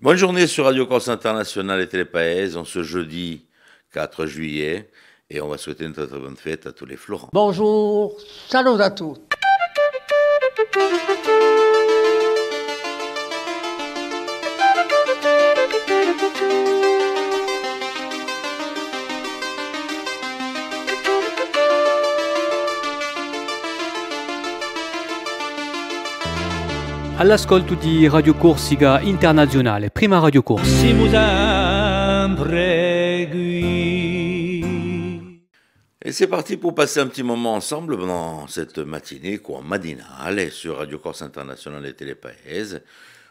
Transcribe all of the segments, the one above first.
Bonne journée sur Radio Corse Internationale et Télépaèse, en ce jeudi 4 juillet. Et on va souhaiter une très très bonne fête à tous les Florents. Bonjour, salut à tous. All'ascolto di Radio Corsica Internazionale, prima Radio Corse. Et c'est parti pour passer un petit moment ensemble dans cette matinée matinale sur Radio Corse Internationale et Télépaèse.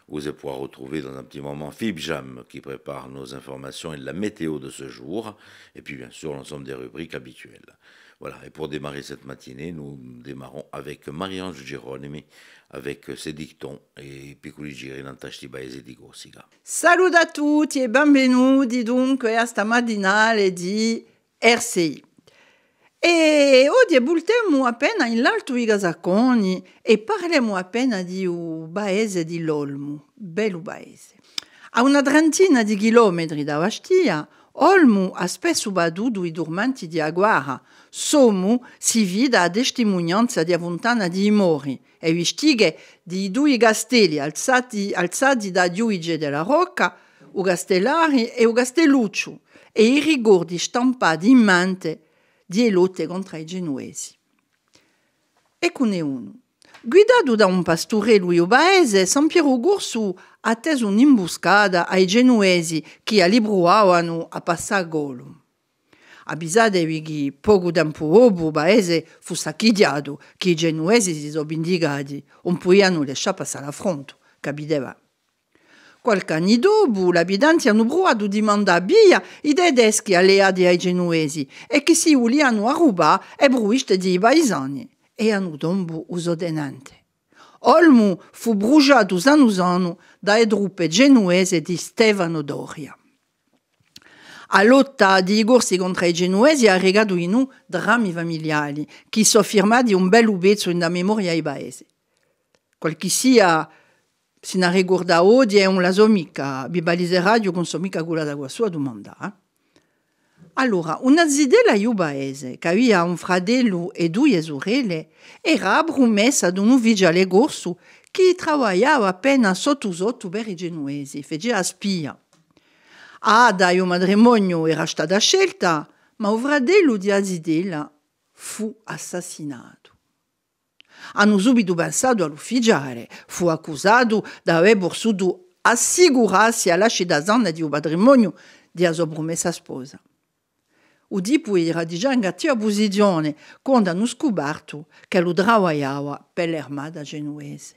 Vous allez pouvoir retrouver dans un petit moment Philippe Jam qui prépare nos informations et la météo de ce jour. Et puis bien sûr l'ensemble des rubriques habituelles. Voilà, et pour démarrer cette matinée, nous démarrons avec Marie-Ange Geronimi, avec ses dictons e piccoli giri in tasti paesi di Corsica. Salut a tutti e benvenuti dunque a sta mattinale di RCI. E oggi bultiamo appena in l'Alto i Gasacconi e parliamo appena di un paese di l'Olmu, bello paese. A una trentina di chilometri da Bastia, Olmu ha spesso battuto i dormanti di Aguara. Somu si vide a testimonianza di Avontana di Mori e vistighe di due castelli alzati da Giuige della Rocca, o Castellari e o Castelluccio, e i ricordi stampati in mente di lotte contro i genuesi. Eccone uno. Guidato da un pastore lui paese, San Piero Gorsu ha teso un'imboscata ai genuesi che alibruavano a Passagolo. Avvisatevi che poco tempo dopo il paese fu saccheggiato, che i genuesi si sono vendicati, non potevano lasciare passare l'affronto, capiteva. Qualche anno dopo, gli abitanti hanno provato di mandare via i tedeschi alleati ai genuesi e che si volevano rubare e bruiste dei paesani. E hanno tombato uso tenente. Olmu fu bruciato usano dalle truppe genuesi di Stefano Doria. A lotta di corsi contro i genuesi ha regato in noi drammi familiari che sono firmati un bel pezzo in la memoria ai paesi. Qualche sia se ne ricorda oggi è un laso mica, bibalise radio con so mica quella da sua domanda. Allora, una zidella io paese, che aveva un fratello e due sorelle, era promessa ad un ufficiale corso che lavorava appena sotto per i genuesi, faceva spia. Ada il matrimonio era stata scelta, ma il fratello di Azidella fu assassinato. Hanno subito pensato all'ufficiale, fu accusato di aver possuto assicurarsi alla cittadina di un patrimonio di sua promessa sposa. Il tipo era già in cattiva posizione quando hanno scoperto che lo lavorava per l'armata genuese.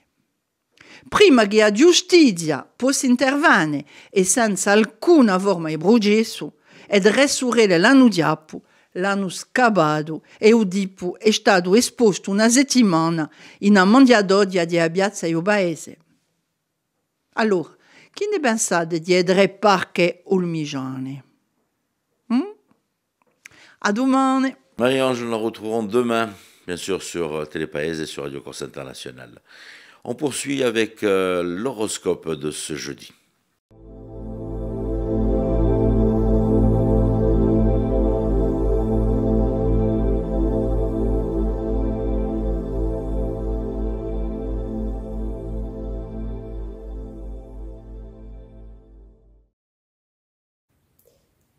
Prima che la giustizia possa intervenire e senza alcuna forma di processo, e tre sorelle l'hanno diappo, l'hanno scappato e il tipo è stato esposto una settimana in una mangiatoia di piazza del paese. Allora, chi ne pensate di tre parche olmigiane? À demain. Marie-Ange, nous la retrouverons demain, bien sûr, sur Télépaèse et sur Radio Corse Internationale. On poursuit avec l'horoscope de ce jeudi.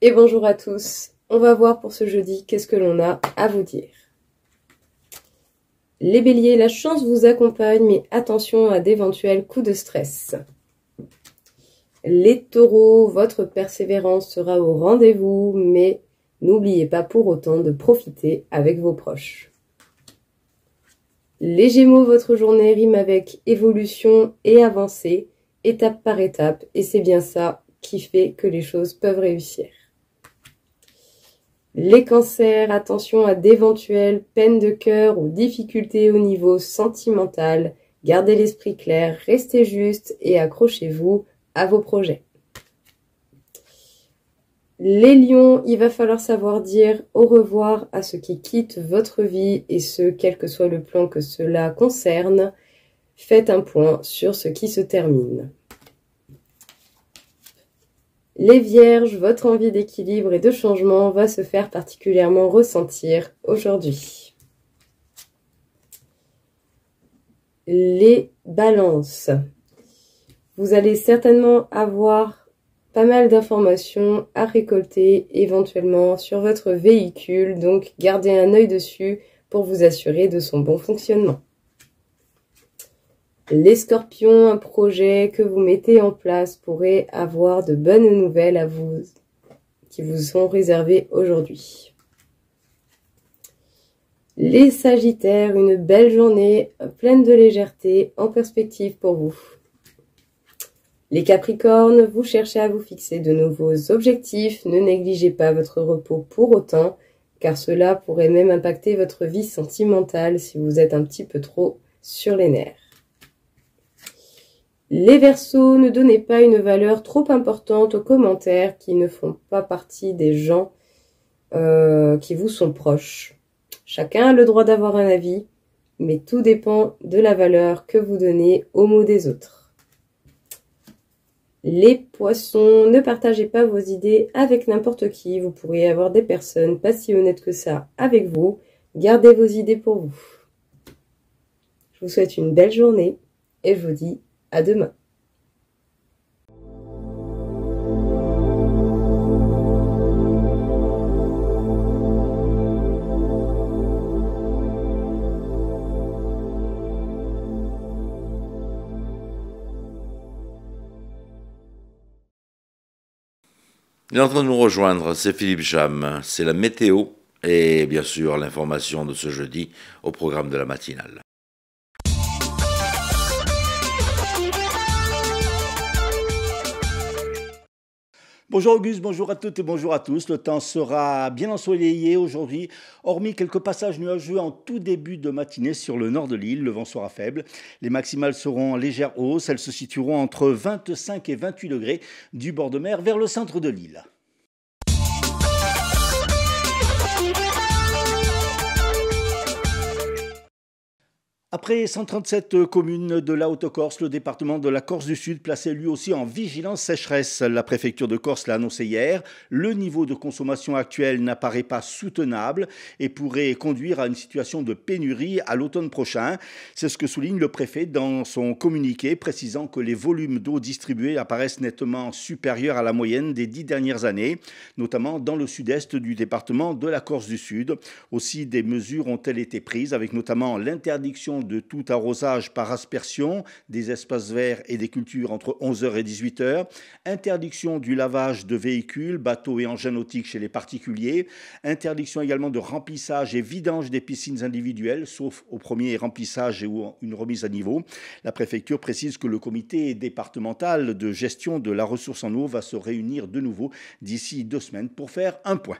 Et bonjour à tous. On va voir pour ce jeudi qu'est-ce que l'on a à vous dire. Les béliers, la chance vous accompagne, mais attention à d'éventuels coups de stress. Les taureaux, votre persévérance sera au rendez-vous, mais n'oubliez pas pour autant de profiter avec vos proches. Les gémeaux, votre journée rime avec évolution et avancée, étape par étape, et c'est bien ça qui fait que les choses peuvent réussir. Les cancers, attention à d'éventuelles peines de cœur ou difficultés au niveau sentimental. Gardez l'esprit clair, restez juste et accrochez-vous à vos projets. Les lions, il va falloir savoir dire au revoir à ceux qui quittent votre vie et ce, quel que soit le plan que cela concerne. Faites un point sur ce qui se termine. Les Vierges, votre envie d'équilibre et de changement va se faire particulièrement ressentir aujourd'hui. Les Balances. Vous allez certainement avoir pas mal d'informations à récolter éventuellement sur votre véhicule, donc gardez un œil dessus pour vous assurer de son bon fonctionnement. Les Scorpions, un projet que vous mettez en place pourrait avoir de bonnes nouvelles à vous qui vous sont réservées aujourd'hui. Les Sagittaires, une belle journée pleine de légèreté en perspective pour vous. Les Capricornes, vous cherchez à vous fixer de nouveaux objectifs, ne négligez pas votre repos pour autant, car cela pourrait même impacter votre vie sentimentale si vous êtes un petit peu trop sur les nerfs. Les Verseaux, ne donnez pas une valeur trop importante aux commentaires qui ne font pas partie des gens qui vous sont proches. Chacun a le droit d'avoir un avis, mais tout dépend de la valeur que vous donnez aux mots des autres. Les Poissons, ne partagez pas vos idées avec n'importe qui. Vous pourriez avoir des personnes pas si honnêtes que ça avec vous. Gardez vos idées pour vous. Je vous souhaite une belle journée et je vous dis à demain. Il est en train de nous rejoindre, c'est Philippe Jam, c'est la météo et bien sûr l'information de ce jeudi au programme de la matinale. Bonjour Auguste, bonjour à toutes et bonjour à tous. Le temps sera bien ensoleillé aujourd'hui, hormis quelques passages nuageux en tout début de matinée sur le nord de l'île. Le vent sera faible. Les maximales seront en légère hausse. Elles se situeront entre 25 et 28 degrés du bord de mer vers le centre de l'île. Après 137 communes de la Haute-Corse, le département de la Corse du Sud placé lui aussi en vigilance sécheresse. La préfecture de Corse l'a annoncé hier. Le niveau de consommation actuel n'apparaît pas soutenable et pourrait conduire à une situation de pénurie à l'automne prochain. C'est ce que souligne le préfet dans son communiqué, précisant que les volumes d'eau distribués apparaissent nettement supérieurs à la moyenne des 10 dernières années, notamment dans le sud-est du département de la Corse du Sud. Aussi, des mesures ont-elles été prises, avec notamment l'interdiction de tout arrosage par aspersion des espaces verts et des cultures entre 11h et 18h, interdiction du lavage de véhicules, bateaux et engins nautiques chez les particuliers, interdiction également de remplissage et vidange des piscines individuelles, sauf au premier remplissage ou une remise à niveau. La préfecture précise que le comité départemental de gestion de la ressource en eau va se réunir de nouveau d'ici 2 semaines pour faire un point.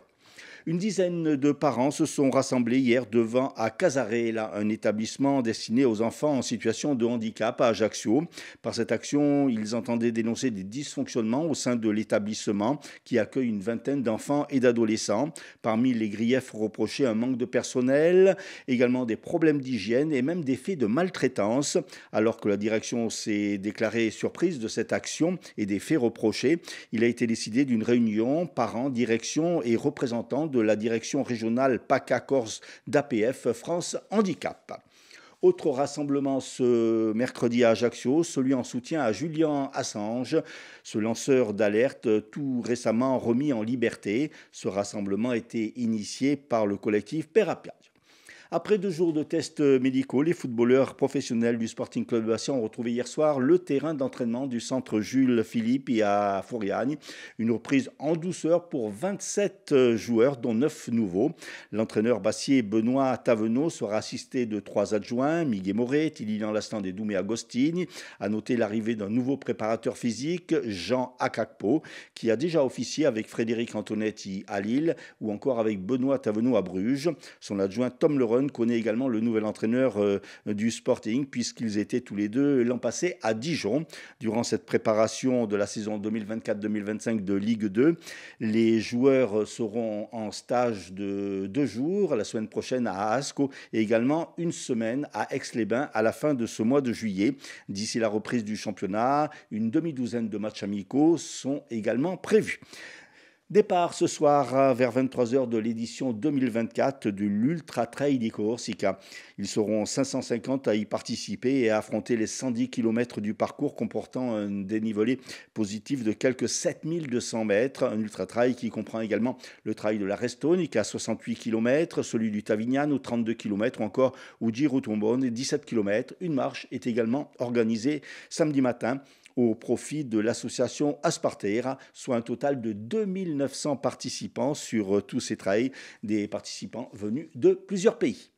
Une dizaine de parents se sont rassemblés hier devant à Casarella, un établissement destiné aux enfants en situation de handicap à Ajaccio. Par cette action, ils entendaient dénoncer des dysfonctionnements au sein de l'établissement qui accueille une vingtaine d'enfants et d'adolescents. Parmi les griefs reprochés, un manque de personnel, également des problèmes d'hygiène et même des faits de maltraitance. Alors que la direction s'est déclarée surprise de cette action et des faits reprochés, il a été décidé d'une réunion parents, direction et représentants de la direction régionale PACA Corse d'APF France Handicap. Autre rassemblement ce mercredi à Ajaccio, celui en soutien à Julian Assange, ce lanceur d'alerte tout récemment remis en liberté. Ce rassemblement a été initié par le collectif Père-à-Piage. Après 2 jours de tests médicaux, les footballeurs professionnels du Sporting Club de Bastia ont retrouvé hier soir le terrain d'entraînement du centre Jules Philippe à Fouriagne. Une reprise en douceur pour 27 joueurs, dont 9 nouveaux. L'entraîneur bassier Benoît Tavenot sera assisté de 3 adjoints, Miguel Moret, Tilian Lastan et Doumé Agostini. À noter l'arrivée d'un nouveau préparateur physique, Jean Akakpo, qui a déjà officié avec Frédéric Antonetti à Lille ou encore avec Benoît Tavenot à Bruges. Son adjoint Tom Leron Ron connaît également le nouvel entraîneur du Sporting, puisqu'ils étaient tous les deux l'an passé à Dijon. Durant cette préparation de la saison 2024-2025 de Ligue 2, les joueurs seront en stage de 2 jours, la semaine prochaine à Ascq et également une semaine à Aix-les-Bains à la fin de ce mois de juillet. D'ici la reprise du championnat, une demi-douzaine de matchs amicaux sont également prévus. Départ ce soir vers 23h de l'édition 2024 de l'Ultra Trail di Corsica. Ils seront 550 à y participer et à affronter les 110 km du parcours comportant un dénivelé positif de quelques 7200 mètres. Un Ultra Trail qui comprend également le trail de la Restonica à 68 km, celui du Tavignano 32 km ou encore Giro Tombone 17 km. Une marche est également organisée samedi matin au profit de l'association Aspartera, soit un total de 2900 participants sur tous ces trails, des participants venus de plusieurs pays.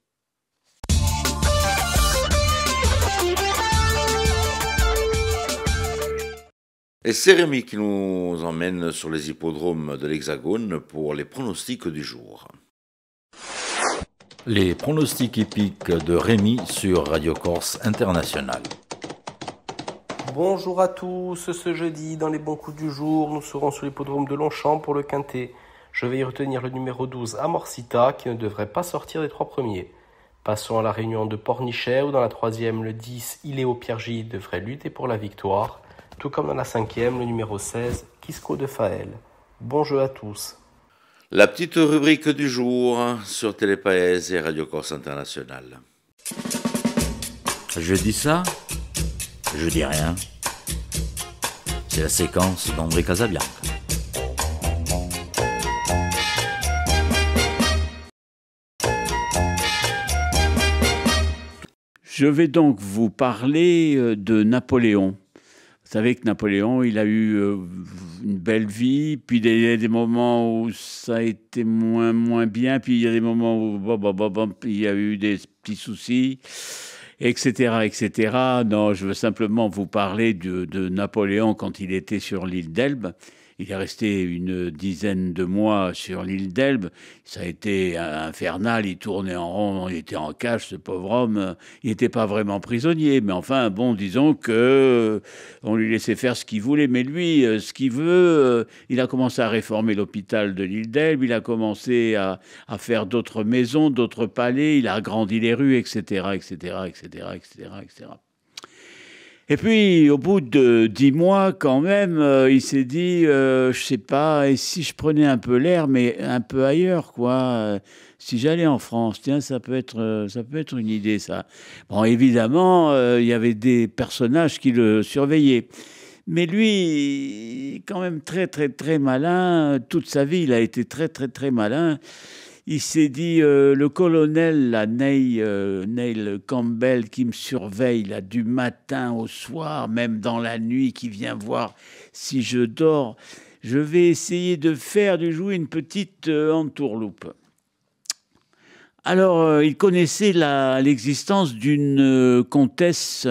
Et c'est Rémi qui nous emmène sur les hippodromes de l'Hexagone pour les pronostics du jour. Les pronostics hippiques de Rémi sur Radio Corse International. Bonjour à tous, ce jeudi, dans les bons coups du jour, nous serons sur l'hippodrome de Longchamp pour le Quintet. Je vais y retenir le numéro 12, Amorcita, qui ne devrait pas sortir des 3 premiers. Passons à la réunion de Pornichet, où dans la 3e, le 10, Iléo Piergy devrait lutter pour la victoire, tout comme dans la 5e, le numéro 16, Kisco de Faël. Bon jeu à tous. La petite rubrique du jour sur Télépaèse et Radio Corse International. Je dis ça, je dis rien. C'est la séquence d'André Casabianca. Je vais donc vous parler de Napoléon. Vous savez que Napoléon, il a eu une belle vie, puis il y a des moments où ça a été moins bien, puis il y a des moments où il y a eu des petits soucis, etc., etc. Non, je veux simplement vous parler de Napoléon quand il était sur l'île d'Elbe. Il est resté une dizaine de mois sur l'île d'Elbe. Ça a été infernal. Il tournait en rond. Il était en cage, ce pauvre homme. Il n'était pas vraiment prisonnier. Mais enfin, bon, disons que on lui laissait faire ce qu'il voulait. Mais lui, ce qu'il veut, il a commencé à réformer l'hôpital de l'île d'Elbe. Il a commencé à faire d'autres maisons, d'autres palais. Il a agrandi les rues, etc., etc., etc., etc., etc. Et puis, au bout de 10 mois, quand même, il s'est dit, je sais pas, et si je prenais un peu l'air, mais un peu ailleurs, quoi. Si j'allais en France, tiens, ça peut être une idée, ça. Bon, évidemment, il y avait des personnages qui le surveillaient. Mais lui, quand même très, très, très malin. Toute sa vie, il a été très, très, très malin. Il s'est dit, le colonel, là, Neil Campbell, qui me surveille là, du matin au soir, même dans la nuit, qui vient voir si je dors, je vais essayer de jouer une petite entourloupe. Alors, il connaissait l'existence d'une comtesse,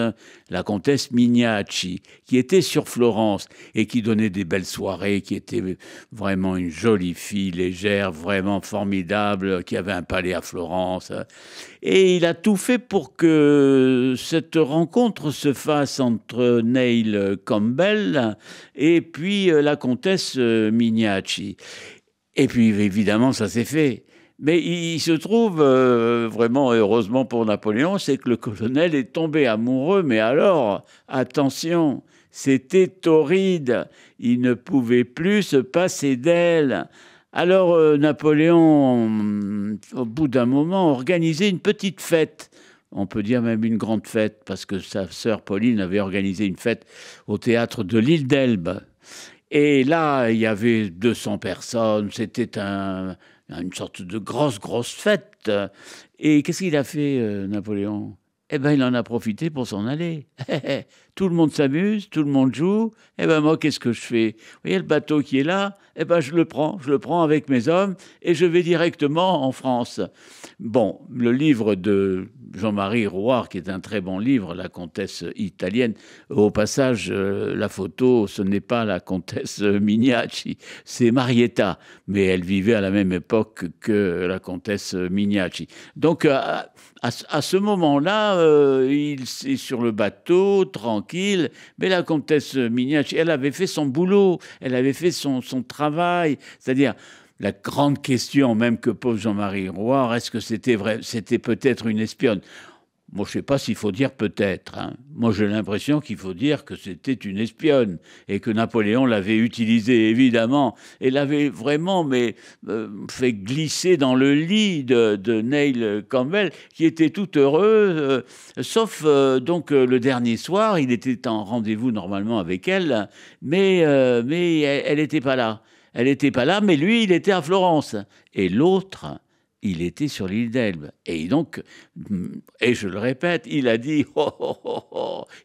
la comtesse Mignacci, qui était sur Florence et qui donnait des belles soirées, qui était vraiment une jolie fille légère, vraiment formidable, qui avait un palais à Florence. Et il a tout fait pour que cette rencontre se fasse entre Neil Campbell et puis la comtesse Mignacci. Et puis, évidemment, ça s'est fait. Mais il se trouve, vraiment heureusement pour Napoléon, c'est que le colonel est tombé amoureux. Mais alors, attention, c'était torride. Il ne pouvait plus se passer d'elle. Alors Napoléon, au bout d'un moment, organisait une petite fête. On peut dire même une grande fête, parce que sa sœur Pauline avait organisé une fête au théâtre de l'île d'Elbe. Et là, il y avait 200 personnes. C'était une sorte de grosse fête. Et qu'est-ce qu'il a fait, Napoléon ? Eh bien, il en a profité pour s'en aller. tout le monde s'amuse, tout le monde joue. Eh ben moi, qu'est-ce que je fais? Vous voyez le bateau qui est là? Eh ben je le prends avec mes hommes et je vais directement en France. Bon, le livre de Jean-Marie Rouart, qui est un très bon livre, La comtesse italienne. Au passage, la photo, ce n'est pas la comtesse Mignacci, c'est Marietta, mais elle vivait à la même époque que la comtesse Mignacci. Donc, à ce moment-là, il est sur le bateau, tranquille, mais la comtesse Mignacci, elle avait fait son boulot, elle avait fait son travail, c'est-à-dire la grande question même que pose Jean-Marie Rouart, est-ce que c'était vrai, c'était peut-être une espionne? Moi, je ne sais pas s'il faut dire peut-être. Hein. Moi, j'ai l'impression qu'il faut dire que c'était une espionne et que Napoléon l'avait utilisée, évidemment, et l'avait vraiment fait glisser dans le lit de Neil Campbell, qui était tout heureux, sauf donc le dernier soir, il était en rendez-vous normalement avec elle, mais elle n'était pas là. Elle n'était pas là, mais lui, il était à Florence. Et l'autre, il était sur l'île d'Elbe. Et donc, et je le répète, il a dit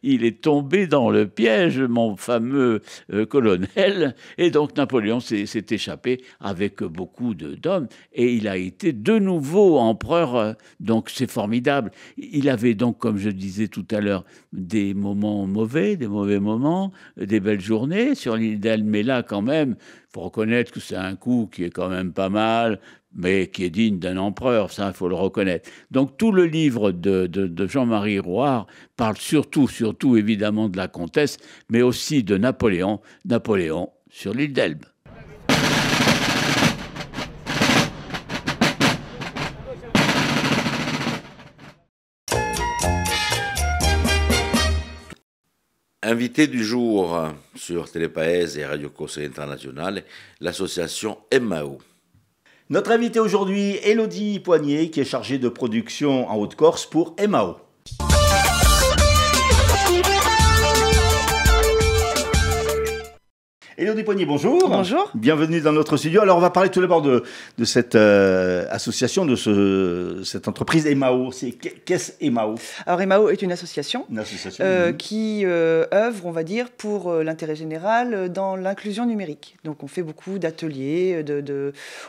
il est tombé dans le piège, mon fameux colonel. Et donc, Napoléon s'est échappé avec beaucoup d'hommes. Et il a été de nouveau empereur. Donc, c'est formidable. Il avait donc, comme je disais tout à l'heure, des moments mauvais, des mauvais moments, des belles journées sur l'île d'Elbe. Mais là, quand même, il faut reconnaître que c'est un coup qui est quand même pas mal, mais qui est digne d'un empereur, ça, il faut le reconnaître. Donc, tout le livre de Jean-Marie Rouart parle surtout, évidemment, de la comtesse, mais aussi de Napoléon sur l'île d'Elbe. Invité du jour sur Télépaèse et Radio Corse International, l'association Emao. Notre invité aujourd'hui, Élodie Poignet, qui est chargée de production en Haute-Corse pour Emao. Élodie Poignet, bonjour. Bonjour. Bienvenue dans notre studio. Alors, on va parler tout d'abord de cette association, de cette entreprise Emao. Qu'est-ce Emao? Alors, Emao est une association, qui œuvre, on va dire, pour l'intérêt général dans l'inclusion numérique. Donc, on fait beaucoup d'ateliers,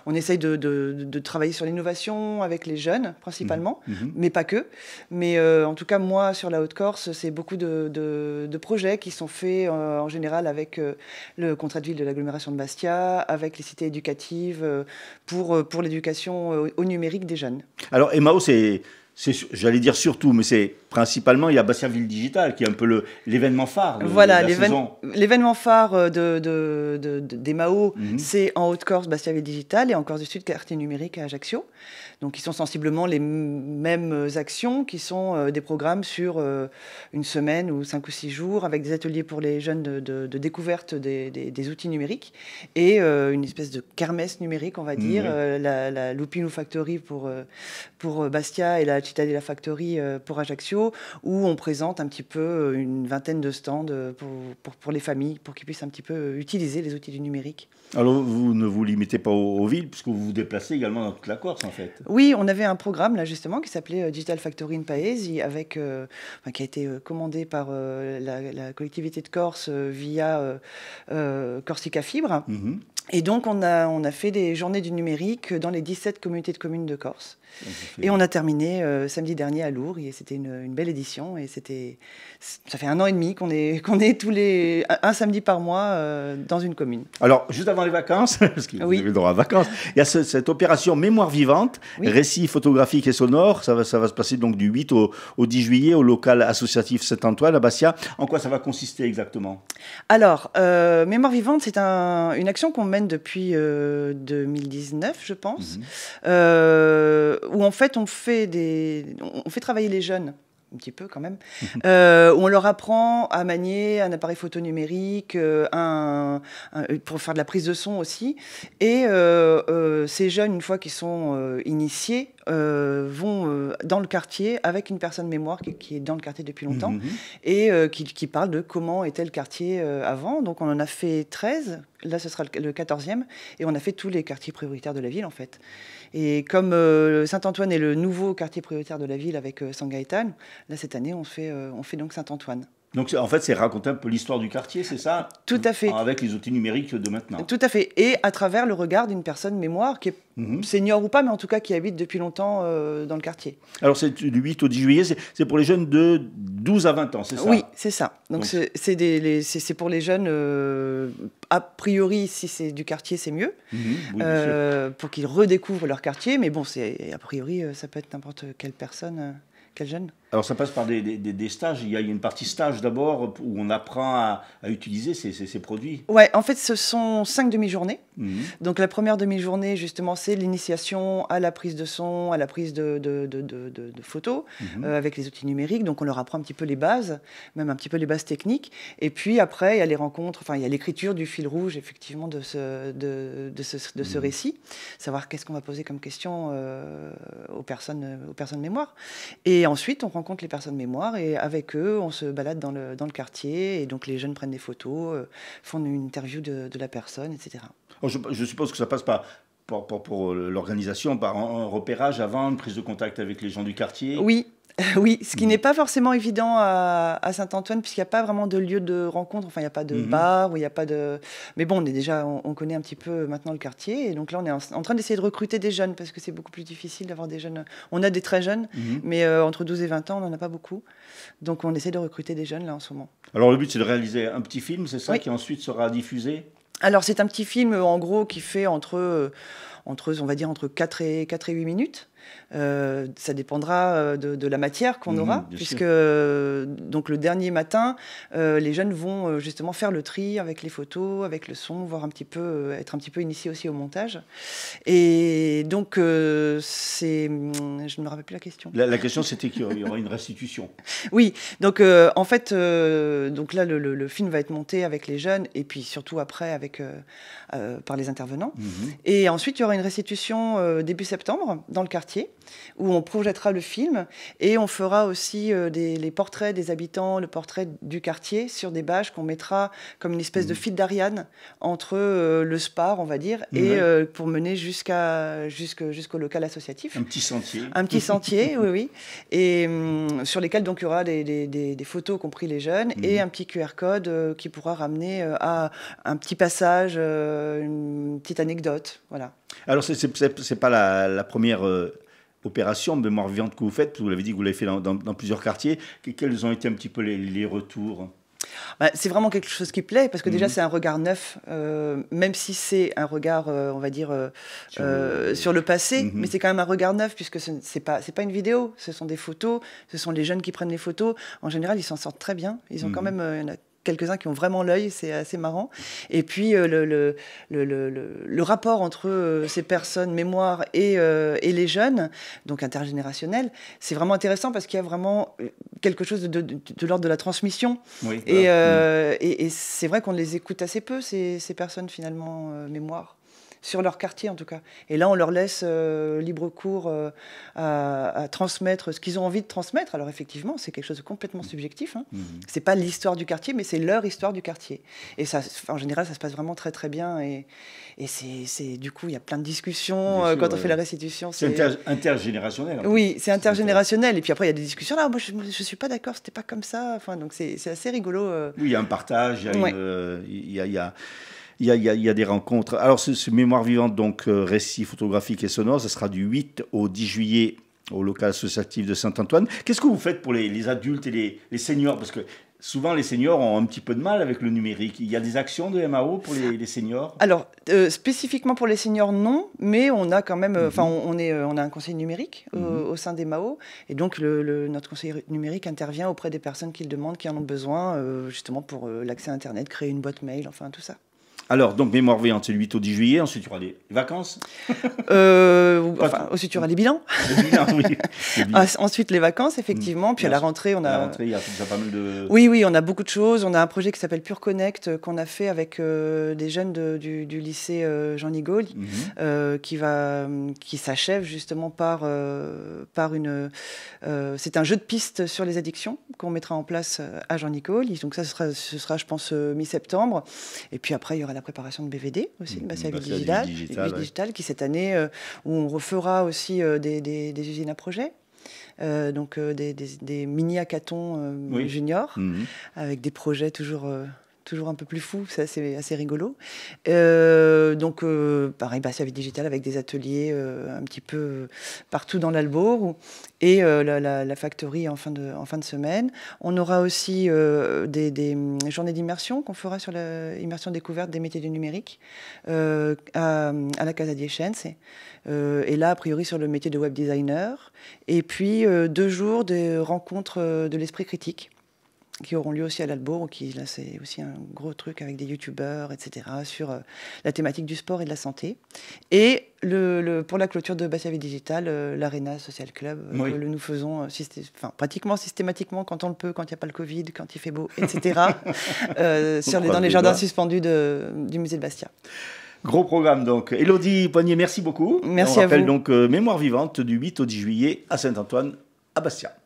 on essaye de travailler sur l'innovation avec les jeunes, principalement, mais pas que. Mais en tout cas, moi, sur la Haute-Corse, c'est beaucoup de projets qui sont faits en général avec le contrat de ville de l'agglomération de Bastia, avec les cités éducatives pour l'éducation au numérique des jeunes. Alors, Emao, j'allais dire surtout, mais c'est principalement, il y a Bastia Ville Digital qui est un peu l'événement phare de la saison. L'événement phare d'Emao, c'est en Haute-Corse, Bastia Ville Digital, et en Corse du Sud, quartier numérique à Ajaccio. Donc, ils sont sensiblement les mêmes actions, qui sont des programmes sur une semaine ou 5 ou 6 jours, avec des ateliers pour les jeunes de découverte des outils numériques, et une espèce de kermesse numérique, on va dire, la Lupino Factory pour Bastia et la Cittadella Factory pour Ajaccio, où on présente un petit peu une vingtaine de stands pour les familles, pour qu'ils puissent un petit peu utiliser les outils du numérique. Alors, vous ne vous limitez pas aux villes, puisque vous vous déplacez également dans toute la Corse, en fait. Oui, on avait un programme, là, justement, qui s'appelait Digital Factory in Paese, qui a été commandé par la collectivité de Corse via Corsica Fibre. Et donc, on a fait des journées du numérique dans les 17 communautés de communes de Corse. Et on a terminé samedi dernier à Lourdes, et c'était une belle édition. Et ça fait 1 an et demi qu'on est un samedi par mois dans une commune. Alors, juste avant les vacances, parce que vous avez le droit à vacances, il y a cette opération Mémoire vivante, récits photographiques et sonores. Ça va se passer donc du 8 au 10 juillet au local associatif Saint-Antoine à Bastia. En quoi ça va consister exactement? Alors, Mémoire vivante, c'est une action qu'on mène depuis 2019, je pense, où en fait on fait travailler les jeunes, un petit peu quand même, où on leur apprend à manier un appareil photo numérique, pour faire de la prise de son aussi. Et ces jeunes, une fois qu'ils sont initiés, vont dans le quartier avec une personne mémoire qui est dans le quartier depuis longtemps et qui parle de comment était le quartier avant. Donc on en a fait 13, là ce sera le 14e, et on a fait tous les quartiers prioritaires de la ville en fait. Et comme Saint-Antoine est le nouveau quartier prioritaire de la ville avec San Gaëtan, là cette année on fait donc Saint-Antoine. Donc en fait, c'est raconter un peu l'histoire du quartier, c'est ça? Tout à fait. Avec les outils numériques de maintenant. Tout à fait. Et à travers le regard d'une personne mémoire qui est senior ou pas, mais en tout cas qui habite depuis longtemps dans le quartier. Alors c'est du 8 au 10 juillet, c'est pour les jeunes de 12 à 20 ans, c'est ça? Oui, c'est ça. Donc c'est pour les jeunes, a priori, si c'est du quartier, c'est mieux, Oui, pour qu'ils redécouvrent leur quartier. Mais bon, a priori, ça peut être n'importe quelle personne, quel jeune. Alors ça passe par des stages, il y a une partie stage d'abord où on apprend à utiliser ces produits. Ouais, en fait ce sont 5 demi-journées. Donc la première demi-journée justement c'est l'initiation à la prise de son, à la prise de photos avec les outils numériques. Donc on leur apprend un petit peu les bases, même un petit peu les bases techniques. Et puis après il y a les rencontres, enfin il y a l'écriture du fil rouge effectivement de ce récit, savoir qu'est-ce qu'on va poser comme question aux personnes mémoire. Et ensuite on rencontre les personnes mémoire et avec eux, on se balade dans le quartier et donc les jeunes prennent des photos, font une interview de la personne, etc. Je suppose que ça passe pour l'organisation, par un repérage avant, une prise de contact avec les gens du quartier. Oui. Oui, ce qui n'est pas forcément évident à Saint-Antoine, puisqu'il n'y a pas vraiment de lieu de rencontre. Enfin, il n'y a pas de bar, il n'y a pas de... Mais bon, on connaît un petit peu maintenant le quartier. Et donc là, on est en train d'essayer de recruter des jeunes, parce que c'est beaucoup plus difficile d'avoir des jeunes. On a des très jeunes, mais entre 12 et 20 ans, on n'en a pas beaucoup. Donc on essaie de recruter des jeunes, là, en ce moment. Alors le but, c'est de réaliser un petit film, c'est ça, qui ensuite sera diffusé? Alors c'est un petit film, en gros, qui fait entre 4 et 8 minutes. Ça dépendra de la matière qu'on aura, puisque donc le dernier matin, les jeunes vont justement faire le tri avec les photos, avec le son, voir être un petit peu initiés aussi au montage. Et donc, je ne me rappelle plus la question. La question, c'était qu'il y aura une restitution. Oui, donc en fait, donc là, le film va être monté avec les jeunes, et puis surtout après par les intervenants. Et ensuite, il y aura une restitution début septembre dans le quartier, où on projettera le film et on fera aussi les portraits des habitants, le portrait du quartier sur des bâches qu'on mettra comme une espèce de fil d'Ariane entre le SPAR, on va dire, et pour mener jusqu'au local associatif. Un petit sentier. Un petit sentier, oui. Et sur lesquels donc il y aura des photos, compris les jeunes, et un petit QR code qui pourra ramener à un petit passage, une petite anecdote, voilà. Alors c'est pas la première opération de mémoire vivante que vous faites, vous l'avez dit que vous l'avez fait dans plusieurs quartiers. Quels ont été un petit peu les retours? C'est vraiment quelque chose qui plaît, parce que déjà c'est un regard neuf, même si c'est un regard, on va dire, sur le passé, mais c'est quand même un regard neuf, puisque c'est pas une vidéo, ce sont des photos, ce sont les jeunes qui prennent les photos. En général, ils s'en sortent très bien, ils ont quand même... il y en a quelques-uns qui ont vraiment l'œil, c'est assez marrant. Et puis le rapport entre ces personnes mémoire et les jeunes, donc intergénérationnel, c'est vraiment intéressant parce qu'il y a vraiment quelque chose de l'ordre de la transmission. Oui, et c'est vrai qu'on les écoute assez peu, ces personnes finalement mémoire. Sur leur quartier en tout cas. Et là, on leur laisse libre cours à transmettre ce qu'ils ont envie de transmettre. Alors effectivement, c'est quelque chose de complètement subjectif. C'est pas l'histoire du quartier, mais c'est leur histoire du quartier. Et ça, en général, ça se passe vraiment très très bien. Et du coup, il y a plein de discussions quand on fait la restitution. C'est intergénérationnel. Oui, c'est intergénérationnel. Et puis après, il y a des discussions. Là, moi, je suis pas d'accord. C'était pas comme ça. Enfin, donc c'est assez rigolo. Oui, il y a un partage. Il y a des rencontres. Alors, ce mémoire vivante, donc récit photographique et sonore, ça sera du 8 au 10 juillet au local associatif de Saint-Antoine. Qu'est-ce que vous faites pour les adultes et les seniors? Parce que souvent, les seniors ont un petit peu de mal avec le numérique. Il y a des actions de MAO pour les seniors? Alors, spécifiquement pour les seniors, non. Mais on a quand même... on a un conseiller numérique au sein des MAO. Et donc, notre conseiller numérique intervient auprès des personnes qui le demandent, qui en ont besoin, justement pour l'accès à Internet, créer une boîte mail, enfin tout ça. Alors, donc, mémoire vivante, c'est le 8 au 10 juillet. Ensuite, il y aura des vacances. Ensuite, il y aura les bilans. Les bilans, oui. Ensuite, les vacances, effectivement. Puis à la rentrée, on a... À la rentrée, il y a pas mal de... Oui, on a beaucoup de choses. On a un projet qui s'appelle Pure Connect, qu'on a fait avec des jeunes du lycée Jean Nigaud, qui s'achève justement par une... c'est un jeu de pistes sur les addictions qu'on mettra en place à Jean Nigaud. Donc ça, ce sera, je pense, mi-septembre. Et puis après, il y aura la préparation de BVD aussi, le bassin digital, qui cette année, où on refera aussi des usines à projet. donc des mini-hackathons juniors, avec des projets toujours un peu plus fous, c'est assez rigolo. Donc, pareil, Bastia Vie Digitale avec des ateliers un petit peu partout dans l'Albourg et la factory en fin de semaine. On aura aussi des journées d'immersion qu'on fera sur l'immersion découverte des métiers du numérique à la Casa Diechense. Et là, a priori, sur le métier de web designer. Et puis, 2 jours de rencontres de l'esprit critique qui auront lieu aussi à l'Albourg, là c'est aussi un gros truc avec des youtubeurs, etc., sur la thématique du sport et de la santé. Et pour la clôture de Bastia Vie Digitale, l'Arena Social Club, que nous faisons pratiquement systématiquement quand on le peut, quand il n'y a pas le Covid, quand il fait beau, etc., dans les jardins suspendus du musée de Bastia. Gros programme donc. Élodie Poignet, merci beaucoup. Merci à vous. On rappelle donc Mémoire vivante du 8 au 10 juillet à Saint-Antoine, à Bastia.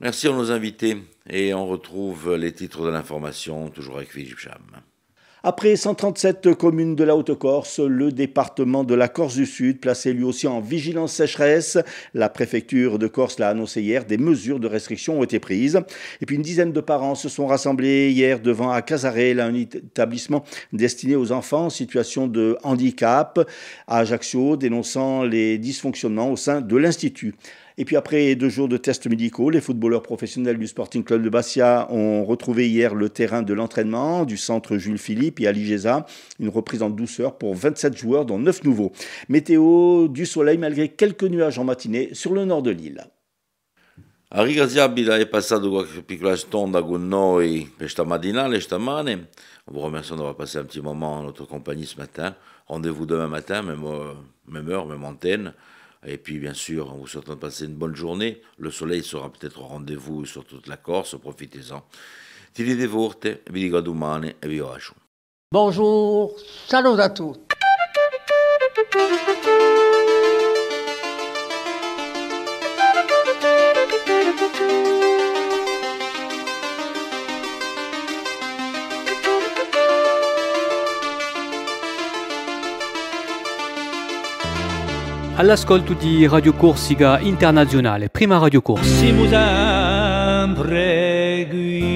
Merci à nos invités et on retrouve les titres de l'information toujours avec Philippe Cham. Après 137 communes de la Haute-Corse, le département de la Corse du Sud, placé lui aussi en vigilance sécheresse, la préfecture de Corse l'a annoncé hier, des mesures de restriction ont été prises. Et puis une dizaine de parents se sont rassemblés hier devant à Casarel, un établissement destiné aux enfants en situation de handicap, à Ajaccio, dénonçant les dysfonctionnements au sein de l'Institut. Et puis après 2 jours de tests médicaux, les footballeurs professionnels du Sporting Club de Bastia ont retrouvé hier le terrain de l'entraînement du centre Jules Philippe et à l'Igesa. Une reprise en douceur pour 27 joueurs, dont 9 nouveaux. Météo, du soleil malgré quelques nuages en matinée sur le nord de l'île. Ringraziabile è passato qualche piccola stonda con noi questa mattinale, stamane. On vous remercie d'avoir passé un petit moment en notre compagnie ce matin. Rendez-vous demain matin, même heure, même antenne. Et puis, bien sûr, on vous souhaite de passer une bonne journée. Le soleil sera peut-être au rendez-vous sur toute la Corse. Profitez-en. Tenete forte, vi dico a domani e vi bacio. Bonjour, salut à tous. All'ascolto di Radio Corsica Internazionale, prima Radio Corsica. Siamo sempre qui.